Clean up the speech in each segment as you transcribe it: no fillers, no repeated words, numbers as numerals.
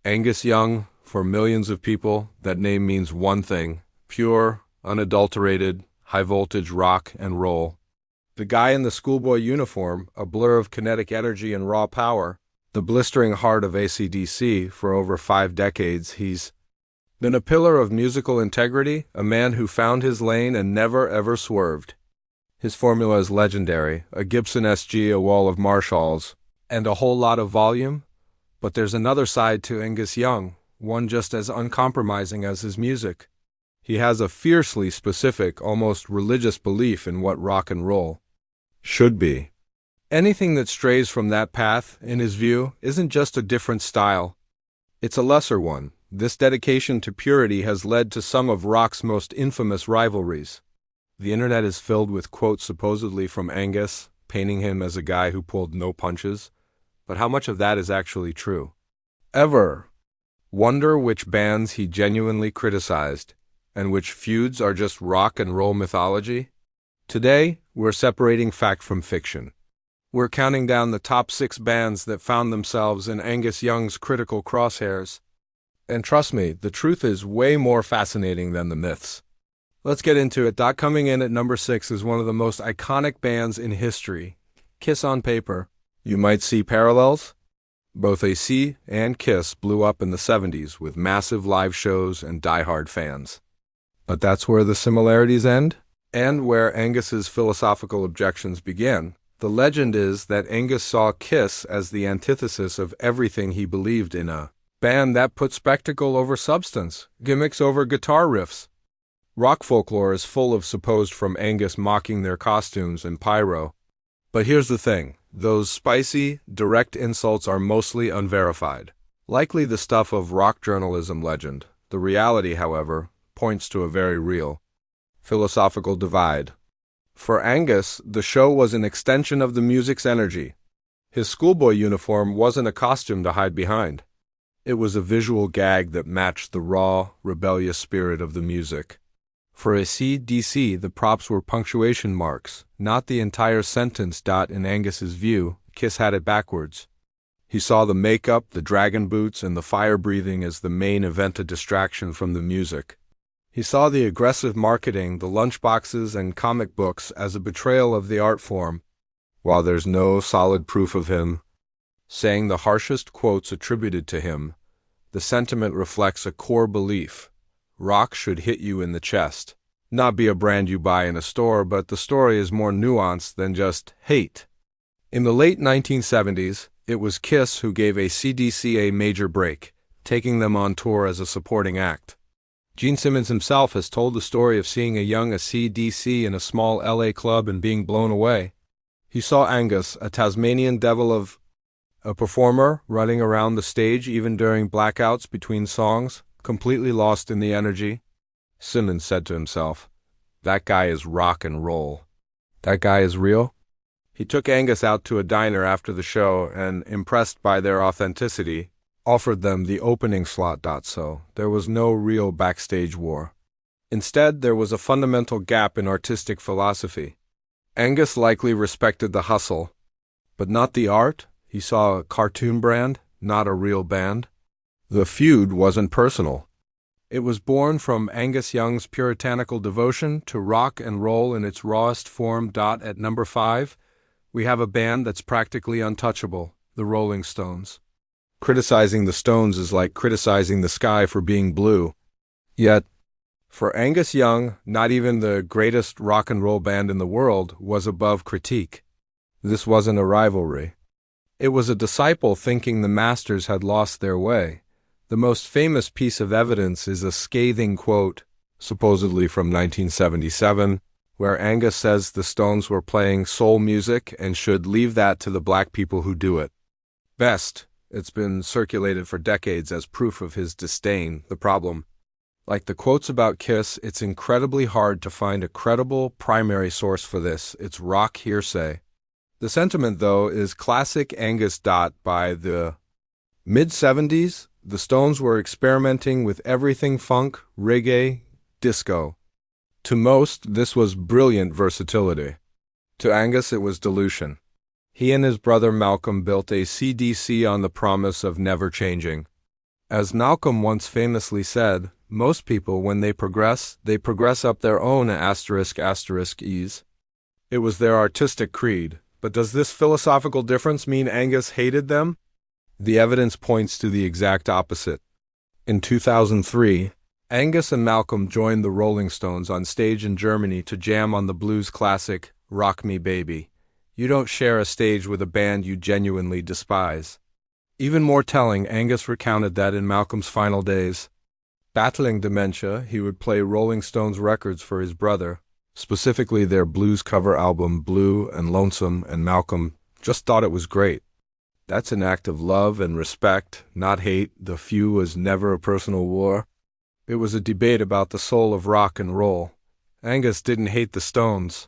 Angus Young, for millions of people, that name means one thing: pure, unadulterated, high-voltage rock and roll. The guy in the schoolboy uniform, a blur of kinetic energy and raw power, the blistering heart of AC/DC. For over 5 decades, he's been a pillar of musical integrity, a man who found his lane and never ever swerved. His formula is legendary: a Gibson SG, a wall of Marshalls, and a whole lot of volume. But there's another side to Angus Young, one just as uncompromising as his music. He has a fiercely specific, almost religious belief in what rock and roll should be. Anything that strays from that path, in his view, isn't just a different style. It's a lesser one. This dedication to purity has led to some of rock's most infamous rivalries. The internet is filled with quotes supposedly from Angus, painting him as a guy who pulled no punches. But how much of that is actually true? Ever wonder which bands he genuinely criticized, and which feuds are just rock and roll mythology? Today, we're separating fact from fiction. We're counting down the top 6 bands that found themselves in Angus Young's critical crosshairs. And trust me, the truth is way more fascinating than the myths. Let's get into it. Coming in at number 6 is one of the most iconic bands in history, Kiss. On paper, you might see parallels. Both AC and Kiss blew up in the 70s with massive live shows and die-hard fans. But that's where the similarities end, and where Angus's philosophical objections began. The legend is that Angus saw Kiss as the antithesis of everything he believed in: a band that put spectacle over substance, gimmicks over guitar riffs. Rock folklore is full of supposed from Angus mocking their costumes and pyro. But here's the thing: those spicy, direct insults are mostly unverified, likely the stuff of rock journalism legend. The reality, however, points to a very real philosophical divide. For Angus, the show was an extension of the music's energy. His schoolboy uniform wasn't a costume to hide behind. It was a visual gag that matched the raw, rebellious spirit of the music. For AC/DC, the props were punctuation marks, not the entire sentence. In Angus's view, Kiss had it backwards. He saw the makeup, the dragon boots, and the fire-breathing as the main event, a distraction from the music. He saw the aggressive marketing, the lunchboxes and comic books as a betrayal of the art form. While there's no solid proof of him saying the harshest quotes attributed to him, the sentiment reflects a core belief: rock should hit you in the chest, not be a brand you buy in a store. But the story is more nuanced than just hate. In the late 1970s, it was Kiss who gave AC/DC a major break, taking them on tour as a supporting act. Gene Simmons himself has told the story of seeing a young AC/DC in a small LA club and being blown away. He saw Angus, a Tasmanian devil of a performer, running around the stage even during blackouts between songs, completely lost in the energy. Simmons said to himself, "That guy is rock and roll. That guy is real." He took Angus out to a diner after the show and, impressed by their authenticity, offered them the opening slot. So there was no real backstage war. Instead, there was a fundamental gap in artistic philosophy. Angus likely respected the hustle, but not the art. He saw a cartoon brand, not a real band. The feud wasn't personal. It was born from Angus Young's puritanical devotion to rock and roll in its rawest form. At number 5, we have a band that's practically untouchable, the Rolling Stones. Criticizing the Stones is like criticizing the sky for being blue. Yet, for Angus Young, not even the greatest rock and roll band in the world was above critique. This wasn't a rivalry. It was a disciple thinking the masters had lost their way. The most famous piece of evidence is a scathing quote, supposedly from 1977, where Angus says the Stones were playing soul music and should leave that to the black people who do it. Best, it's been circulated for decades as proof of his disdain. The problem: like the quotes about Kiss, it's incredibly hard to find a credible primary source for this. It's rock hearsay. The sentiment, though, is classic Angus. By the mid-70s, the Stones were experimenting with everything funk, reggae, disco. To most, this was brilliant versatility. To Angus, it was dilution. He and his brother Malcolm built AC/DC on the promise of never changing. As Malcolm once famously said, most people, when they progress up their own ease. It was their artistic creed. But does this philosophical difference mean Angus hated them? The evidence points to the exact opposite. In 2003, Angus and Malcolm joined the Rolling Stones on stage in Germany to jam on the blues classic, Rock Me Baby. You don't share a stage with a band you genuinely despise. Even more telling, Angus recounted that in Malcolm's final days, battling dementia, he would play Rolling Stones records for his brother, specifically their blues cover album Blue and Lonesome, and Malcolm just thought it was great. That's an act of love and respect, not hate. The feud was never a personal war. It was a debate about the soul of rock and roll. Angus didn't hate the Stones.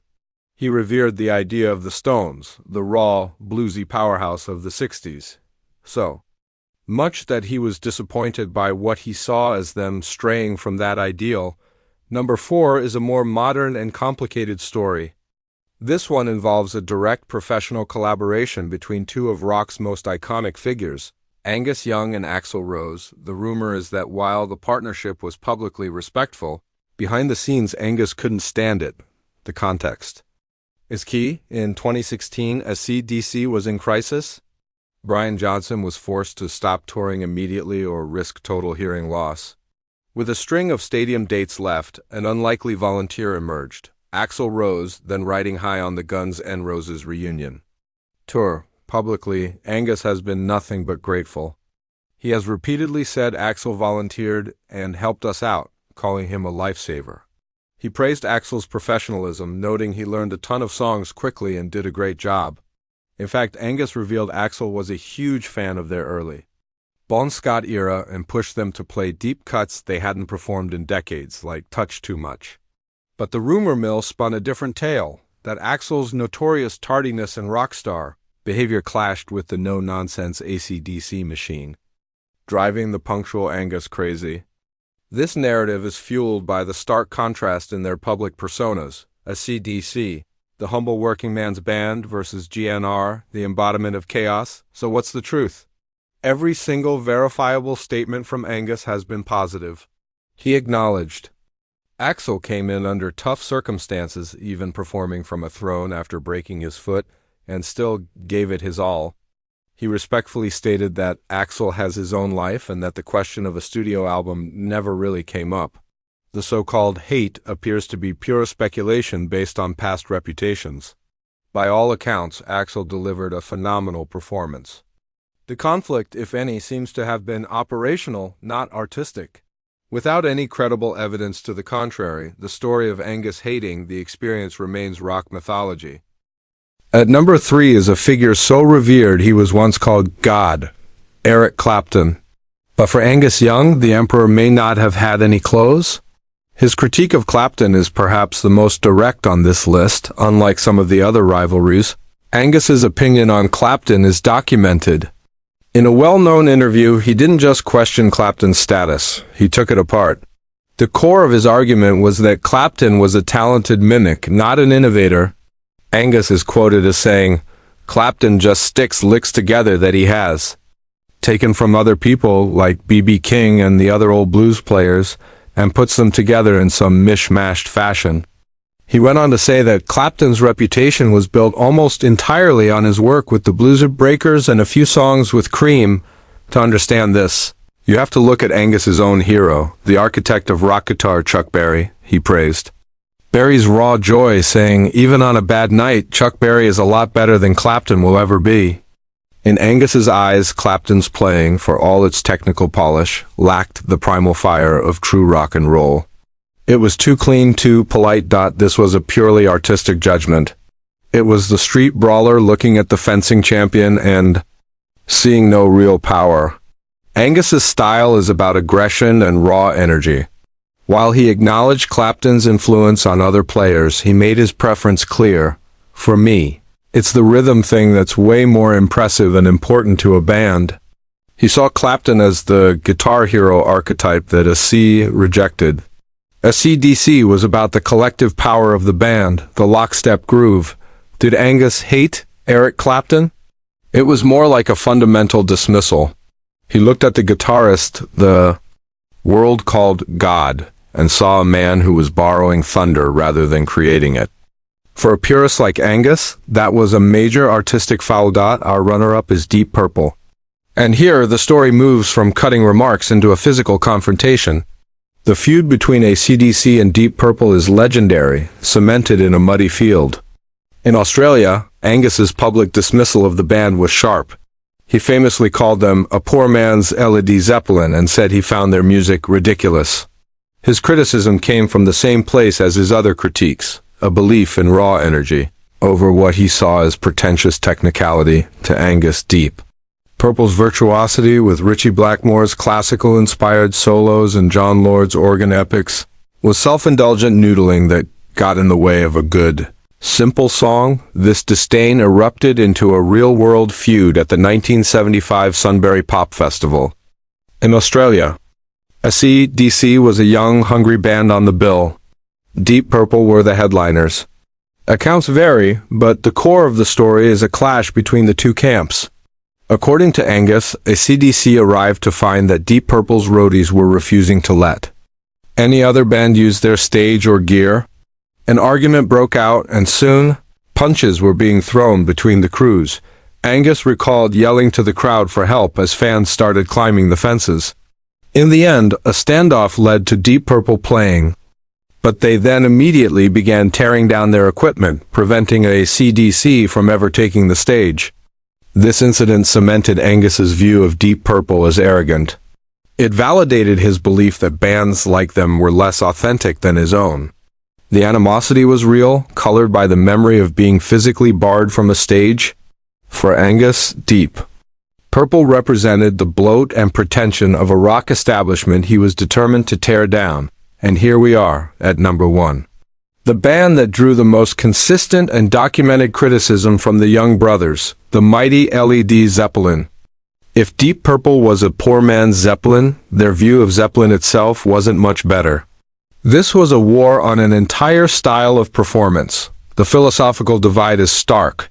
He revered the idea of the Stones, the raw, bluesy powerhouse of the 60s. So much that he was disappointed by what he saw as them straying from that ideal. Number 4 is a more modern and complicated story. This one involves a direct professional collaboration between two of rock's most iconic figures, Angus Young and Axl Rose. The rumor is that while the partnership was publicly respectful, behind the scenes Angus couldn't stand it. The context is key. In 2016, AC/DC was in crisis. Brian Johnson was forced to stop touring immediately or risk total hearing loss. With a string of stadium dates left, an unlikely volunteer emerged, Axl Rose, then riding high on the Guns N' Roses reunion tour. Publicly, Angus has been nothing but grateful. He has repeatedly said Axl volunteered and helped us out, calling him a lifesaver. He praised Axl's professionalism, noting he learned a ton of songs quickly and did a great job. In fact, Angus revealed Axl was a huge fan of their early Bon Scott era and pushed them to play deep cuts they hadn't performed in decades, like Touch Too Much. But the rumor mill spun a different tale, that Axl's notorious tardiness and rock star behavior clashed with the no-nonsense AC/DC machine, driving the punctual Angus crazy. This narrative is fueled by the stark contrast in their public personas, AC/DC, the humble working man's band, versus GNR, the embodiment of chaos. So what's the truth? Every single verifiable statement from Angus has been positive. He acknowledged Axl came in under tough circumstances, even performing from a throne after breaking his foot, and still gave it his all. He respectfully stated that Axl has his own life and that the question of a studio album never really came up. The so-called hate appears to be pure speculation based on past reputations. By all accounts, Axl delivered a phenomenal performance. The conflict, if any, seems to have been operational, not artistic. Without any credible evidence to the contrary, the story of Angus hating the experience remains rock mythology. At number 3 is a figure so revered he was once called God, Eric Clapton. But for Angus Young, the emperor may not have had any clothes. His critique of Clapton is perhaps the most direct on this list, unlike some of the other rivalries. Angus's opinion on Clapton is documented. In a well-known interview, he didn't just question Clapton's status, he took it apart. The core of his argument was that Clapton was a talented mimic, not an innovator. Angus is quoted as saying, "Clapton just sticks licks together that he has, taken from other people like B.B. King and the other old blues players, and puts them together in some mishmashed fashion." He went on to say that Clapton's reputation was built almost entirely on his work with the Blues Breakers and a few songs with Cream. To understand this, you have to look at Angus's own hero, the architect of rock guitar Chuck Berry, he praised. Berry's raw joy, saying, "Even on a bad night, Chuck Berry is a lot better than Clapton will ever be." In Angus's eyes, Clapton's playing, for all its technical polish, lacked the primal fire of true rock and roll. It was too clean, too polite. This was a purely artistic judgment. It was the street brawler looking at the fencing champion and seeing no real power. Angus's style is about aggression and raw energy. While he acknowledged Clapton's influence on other players, he made his preference clear. For me, it's the rhythm thing that's way more impressive and important to a band. He saw Clapton as the guitar hero archetype that AC rejected. AC/DC was about the collective power of the band, the lockstep groove. Did Angus hate Eric Clapton? It was more like a fundamental dismissal. He looked at the guitarist the world called God and saw a man who was borrowing thunder rather than creating it. For a purist like Angus, that was a major artistic foul. Our runner-up is Deep Purple. And here, the story moves from cutting remarks into a physical confrontation. The feud between AC/DC and Deep Purple is legendary, cemented in a muddy field. In Australia, Angus's public dismissal of the band was sharp. He famously called them a poor man's Led Zeppelin and said he found their music ridiculous. His criticism came from the same place as his other critiques, a belief in raw energy, over what he saw as pretentious technicality to Angus Deep Purple's virtuosity with Ritchie Blackmore's classical-inspired solos and John Lord's organ epics was self-indulgent noodling that got in the way of a good, simple song. This disdain erupted into a real-world feud at the 1975 Sunbury Pop Festival. In Australia, AC/DC was a young, hungry band on the bill. Deep Purple were the headliners. Accounts vary, but the core of the story is a clash between the two camps. According to Angus, AC/DC arrived to find that Deep Purple's roadies were refusing to let any other band use their stage or gear. An argument broke out, and soon, punches were being thrown between the crews. Angus recalled yelling to the crowd for help as fans started climbing the fences. In the end, a standoff led to Deep Purple playing, but they then immediately began tearing down their equipment, preventing AC/DC from ever taking the stage. This incident cemented Angus's view of Deep Purple as arrogant. It validated his belief that bands like them were less authentic than his own. The animosity was real, colored by the memory of being physically barred from a stage. For Angus, Deep Purple represented the bloat and pretension of a rock establishment he was determined to tear down. And here we are, at number 1. The band that drew the most consistent and documented criticism from the Young brothers, the mighty Led Zeppelin. If Deep Purple was a poor man's Zeppelin, their view of Zeppelin itself wasn't much better. This was a war on an entire style of performance. The philosophical divide is stark.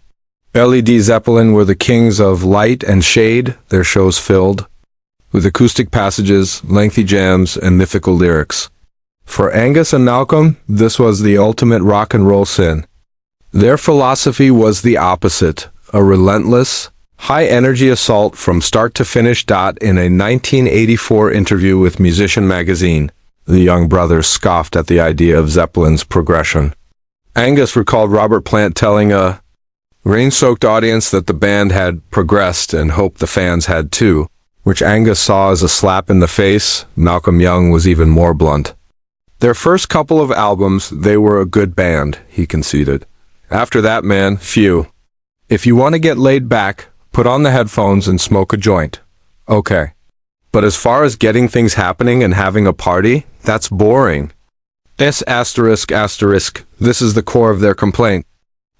Led Zeppelin were the kings of light and shade, their shows filled with acoustic passages, lengthy jams, and mythical lyrics. For Angus and Malcolm, this was the ultimate rock and roll sin. Their philosophy was the opposite, a relentless, high-energy assault from start to finish. In a 1984 interview with Musician magazine, the Young brothers scoffed at the idea of Zeppelin's progression. Angus recalled Robert Plant telling a rain-soaked audience that the band had progressed and hoped the fans had too, which Angus saw as a slap in the face. Malcolm Young was even more blunt. Their first couple of albums, they were a good band, he conceded. After that, man, phew. If you want to get laid back, put on the headphones and smoke a joint. Okay. But as far as getting things happening and having a party, that's boring. This is the core of their complaint.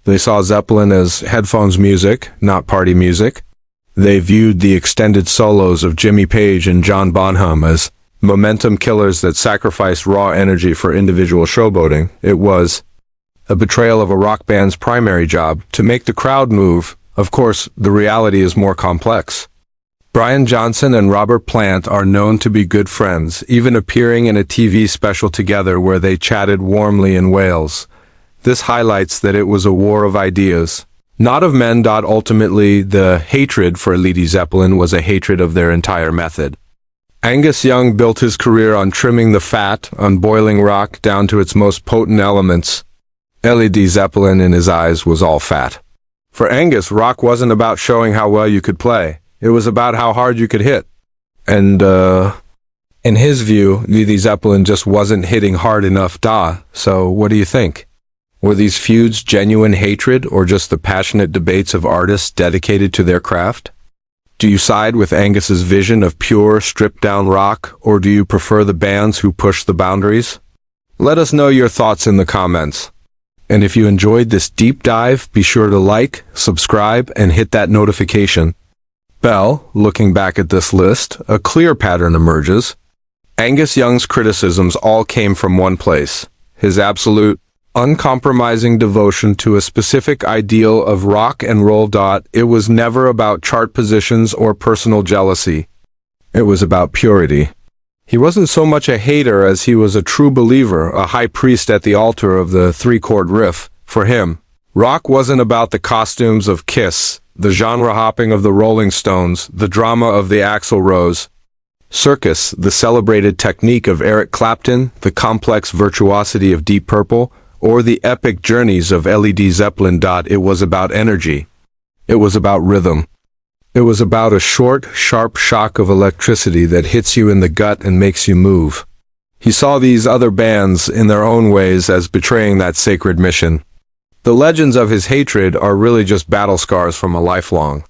They saw Zeppelin as headphones music, not party music. They viewed the extended solos of Jimmy Page and John Bonham as momentum killers that sacrificed raw energy for individual showboating. It was a betrayal of a rock band's primary job, to make the crowd move. Of course, the reality is more complex. Brian Johnson and Robert Plant are known to be good friends, even appearing in a TV special together where they chatted warmly in Wales. This highlights that it was a war of ideas, not of men. Ultimately, the hatred for Led Zeppelin was a hatred of their entire method. Angus Young built his career on trimming the fat, on boiling rock down to its most potent elements. Led Zeppelin, in his eyes, was all fat. For Angus, rock wasn't about showing how well you could play. It was about how hard you could hit. And, in his view, Led Zeppelin just wasn't hitting hard enough. So what do you think? Were these feuds genuine hatred or just the passionate debates of artists dedicated to their craft? Do you side with Angus's vision of pure, stripped-down rock, or do you prefer the bands who push the boundaries? Let us know your thoughts in the comments. And if you enjoyed this deep dive, be sure to like, subscribe, and hit that notification bell. Looking back at this list, a clear pattern emerges. Angus Young's criticisms all came from one place: his absolute, uncompromising devotion to a specific ideal of rock and roll. It was never about chart positions or personal jealousy. It was about purity. He wasn't so much a hater as he was a true believer, a high priest at the altar of the three-chord riff. For him, rock wasn't about the costumes of Kiss, the genre hopping of the Rolling Stones, the drama of the Axl Rose Circus, the celebrated technique of Eric Clapton, the complex virtuosity of Deep Purple, or the epic journeys of Led Zeppelin. It was about energy. It was about rhythm. It was about a short, sharp shock of electricity that hits you in the gut and makes you move. He saw these other bands, in their own ways, as betraying that sacred mission. The legends of his hatred are really just battle scars from a lifelong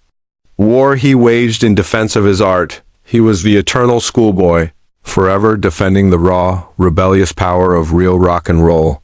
war he waged in defense of his art. He was the eternal schoolboy, forever defending the raw, rebellious power of real rock and roll.